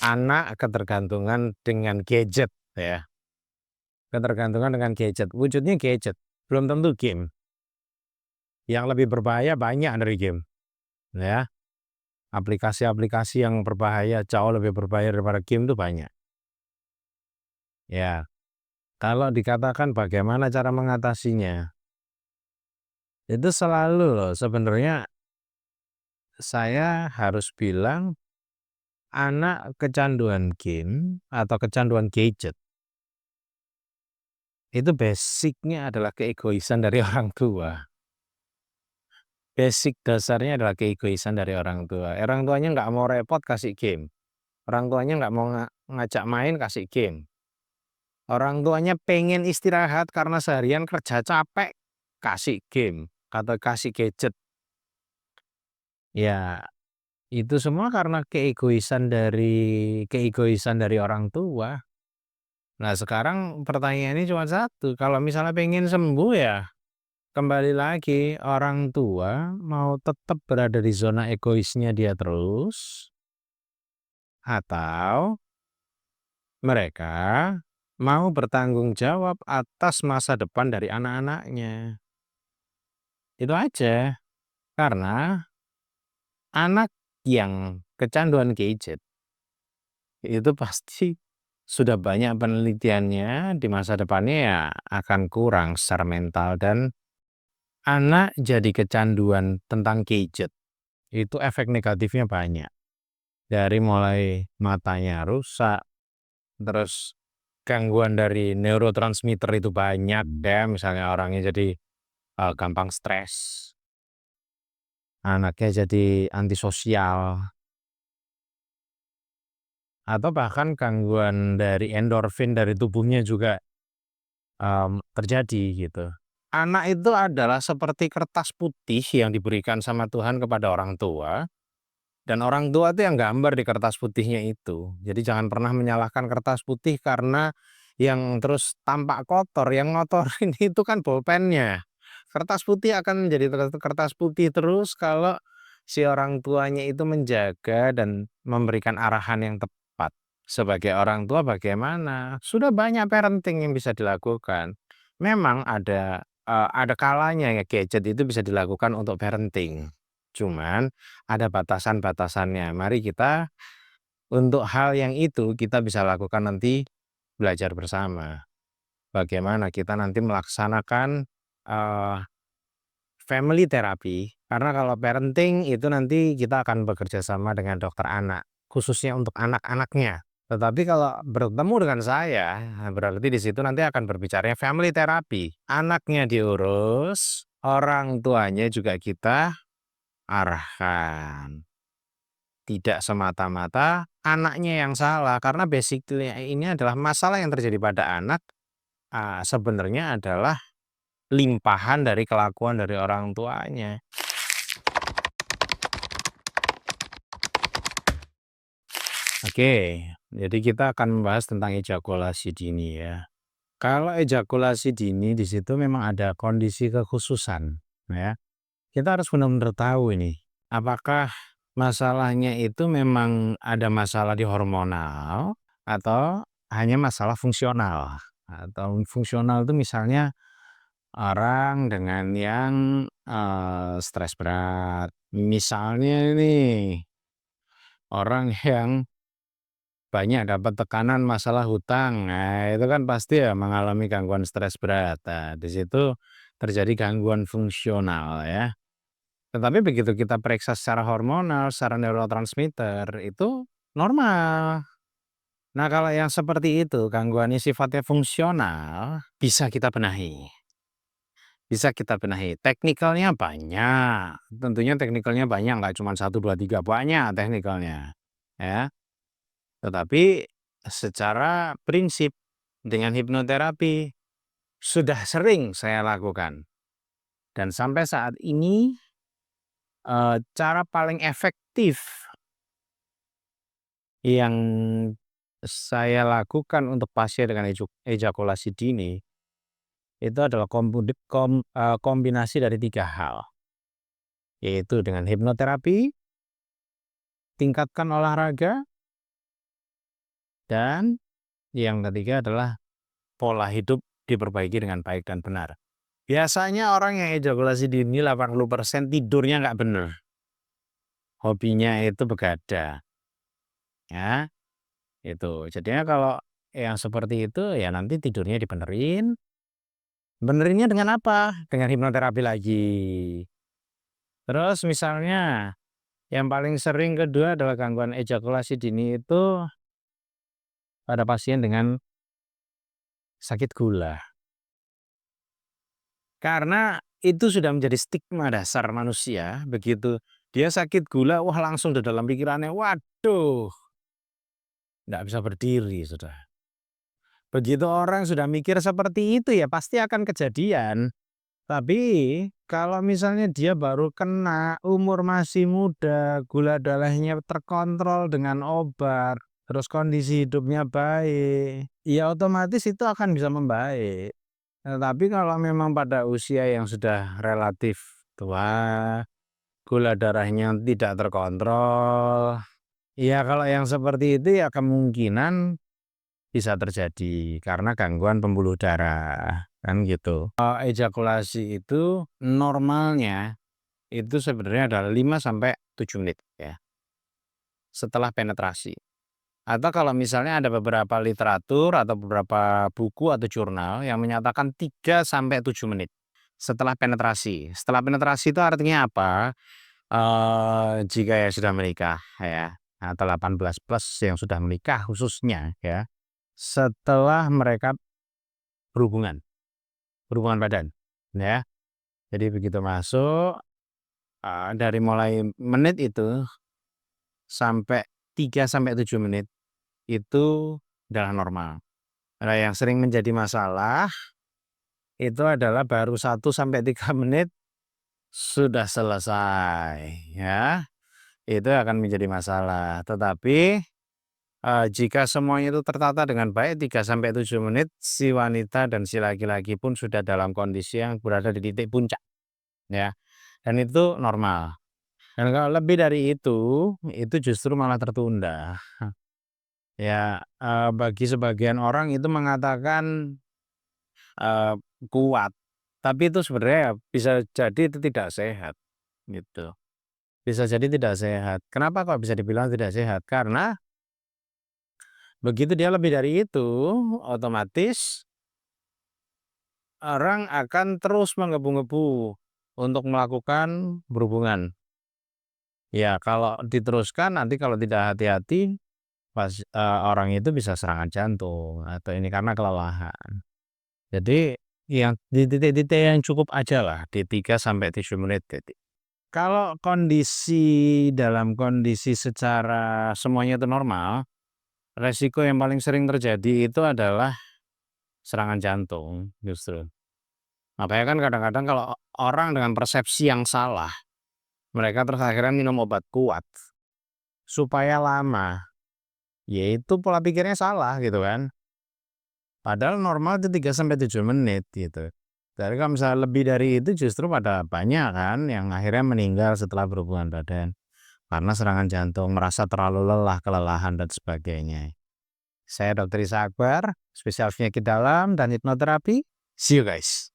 anak ketergantungan dengan gadget ya, ketergantungan dengan gadget, wujudnya gadget, belum tentu game. Yang lebih berbahaya banyak dari game, ya. Aplikasi-aplikasi yang berbahaya, jauh lebih berbahaya daripada game itu banyak. Ya, kalau dikatakan bagaimana cara mengatasinya, itu selalu loh sebenarnya saya harus bilang anak kecanduan game atau kecanduan gadget, itu basic-nya adalah keegoisan dari orang tua. Basic dasarnya adalah keegoisan dari orang tua. Orang tuanya nggak mau repot kasih game. Orang tuanya nggak mau ngajak main kasih game. Orang tuanya pengen istirahat karena seharian kerja capek, kasih game atau kasih gadget. Ya, itu semua karena keegoisan dari orang tua. Nah, sekarang pertanyaannya cuma satu, kalau misalnya pengen sembuh ya kembali lagi orang tua mau tetap berada di zona egoisnya dia terus, atau mereka mau bertanggung jawab atas masa depan dari anak-anaknya. Itu aja. Karena anak yang kecanduan gadget itu pasti sudah banyak penelitiannya di masa depannya ya akan kurang secara mental, dan anak jadi kecanduan tentang gadget itu efek negatifnya banyak. Dari mulai matanya rusak, terus gangguan dari neurotransmitter itu banyak ya, misalnya orangnya jadi gampang stres, anaknya jadi antisosial, atau bahkan gangguan dari endorfin dari tubuhnya juga terjadi gitu. Anak itu adalah seperti kertas putih yang diberikan sama Tuhan kepada orang tua, dan orang tua itu yang gambar di kertas putihnya itu. Jadi jangan pernah menyalahkan kertas putih karena yang terus tampak kotor, yang ngotorin itu kan bolpennya. Kertas putih akan menjadi kertas putih terus kalau si orang tuanya itu menjaga dan memberikan arahan yang tepat. Sebagai orang tua bagaimana? Sudah banyak parenting yang bisa dilakukan. Memang ada kalanya ya gadget itu bisa dilakukan untuk parenting. Cuman ada batasan-batasannya. Mari kita untuk hal yang itu kita bisa lakukan nanti belajar bersama. Bagaimana kita nanti melaksanakan eee, family therapy, karena kalau parenting itu nanti kita akan bekerja sama dengan dokter anak, khususnya untuk anak-anaknya. Tetapi kalau bertemu dengan saya, berarti di situ nanti akan berbicaranya family therapy. Anaknya diurus, orang tuanya juga kita arahkan. Tidak semata-mata anaknya yang salah, karena basically ini adalah masalah yang terjadi pada anak, sebenarnya adalah limpahan dari kelakuan dari orang tuanya. Oke, jadi kita akan membahas tentang ejakulasi dini ya. Kalau ejakulasi dini di situ memang ada kondisi kekhususan ya. Kita harus benar-benar tahu ini, apakah masalahnya itu memang ada masalah di hormonal atau hanya masalah fungsional. Atau fungsional itu misalnya orang dengan yang stres berat. Misalnya ini orang yang banyak dapat tekanan masalah hutang. Nah, itu kan pasti ya mengalami gangguan stres berat. Nah, di situ terjadi gangguan fungsional ya. Tetapi begitu kita periksa secara hormonal, secara neurotransmitter, itu normal. Nah, kalau yang seperti itu, gangguannya sifatnya fungsional, bisa kita benahi. Bisa kita benahi. Teknikalnya banyak, tentunya teknikalnya banyak, nggak cuma 1, 2, 3, banyak teknikalnya, ya. Tetapi secara prinsip dengan hipnoterapi sudah sering saya lakukan, dan sampai saat ini cara paling efektif yang saya lakukan untuk pasien dengan ejakulasi dini, itu adalah kombinasi dari 3 hal, yaitu dengan hipnoterapi, tingkatkan olahraga, Dan yang ketiga adalah pola hidup diperbaiki dengan baik dan benar. Biasanya orang yang ejakulasi dini 80% tidurnya nggak bener. Hobinya itu begadang, ya, itu. Jadinya kalau yang seperti itu ya nanti tidurnya dibenerin. Benerinnya dengan apa? Dengan hipnoterapi lagi. Terus misalnya yang paling sering kedua adalah gangguan ejakulasi dini itu pada pasien dengan sakit gula. Karena itu sudah menjadi stigma dasar manusia, begitu dia sakit gula, wah langsung di dalam pikirannya, waduh, nggak bisa berdiri sudah. Begitu orang sudah mikir seperti itu ya pasti akan kejadian. Tapi kalau misalnya dia baru kena, umur masih muda, gula darahnya terkontrol dengan obat, terus kondisi hidupnya baik, ya otomatis itu akan bisa membaik. Tapi kalau memang pada usia yang sudah relatif tua, gula darahnya tidak terkontrol, ya kalau yang seperti itu ya kemungkinan bisa terjadi karena gangguan pembuluh darah, kan gitu. Ejakulasi itu normalnya itu sebenarnya adalah 5 sampai 7 menit ya, setelah penetrasi. Atau kalau misalnya ada beberapa literatur atau beberapa buku atau jurnal yang menyatakan 3 sampai 7 menit setelah penetrasi. Setelah penetrasi itu artinya apa? Jika ya sudah menikah ya, atau 18 plus yang sudah menikah khususnya ya, setelah mereka berhubungan badan, ya. Jadi begitu masuk, dari mulai menit itu sampai 3 sampai 7 menit itu adalah normal. Nah, yang sering menjadi masalah itu adalah baru 1 sampai 3 menit sudah selesai, ya. Itu akan menjadi masalah. Tetapi, jika semuanya itu tertata dengan baik 3 sampai 7 menit, si wanita dan si laki-laki pun sudah dalam kondisi yang berada di titik puncak, ya. Dan itu normal. Dan kalau lebih dari itu justru malah tertunda. Ya, bagi sebagian orang itu mengatakan, eee, kuat, tapi itu sebenarnya bisa jadi itu tidak sehat, gitu. Bisa jadi tidak sehat. Kenapa kok bisa dibilang tidak sehat? Karena begitu dia lebih dari itu, otomatis orang akan terus menggebu-gebu untuk melakukan berhubungan. Ya kalau diteruskan nanti kalau tidak hati-hati orang itu bisa serangan jantung atau ini karena kelelahan. Jadi yang di titik-titik yang cukup ajalah di 3 sampai 7 menit titik. Kalau dalam kondisi secara semuanya itu normal, resiko yang paling sering terjadi itu adalah serangan jantung justru. Makanya kan kadang-kadang kalau orang dengan persepsi yang salah, mereka terus akhirnya minum obat kuat supaya lama, yaitu pola pikirnya salah gitu kan. Padahal normal itu 3 sampai 7 menit gitu. Jadi kalau misalnya lebih dari itu justru pada banyak kan yang akhirnya meninggal setelah berhubungan badan. Karena serangan jantung, merasa terlalu lelah, kelelahan dan sebagainya. Saya Dr. Isa Akbar, spesialis penyakit dalam dan hipnoterapi. See you guys.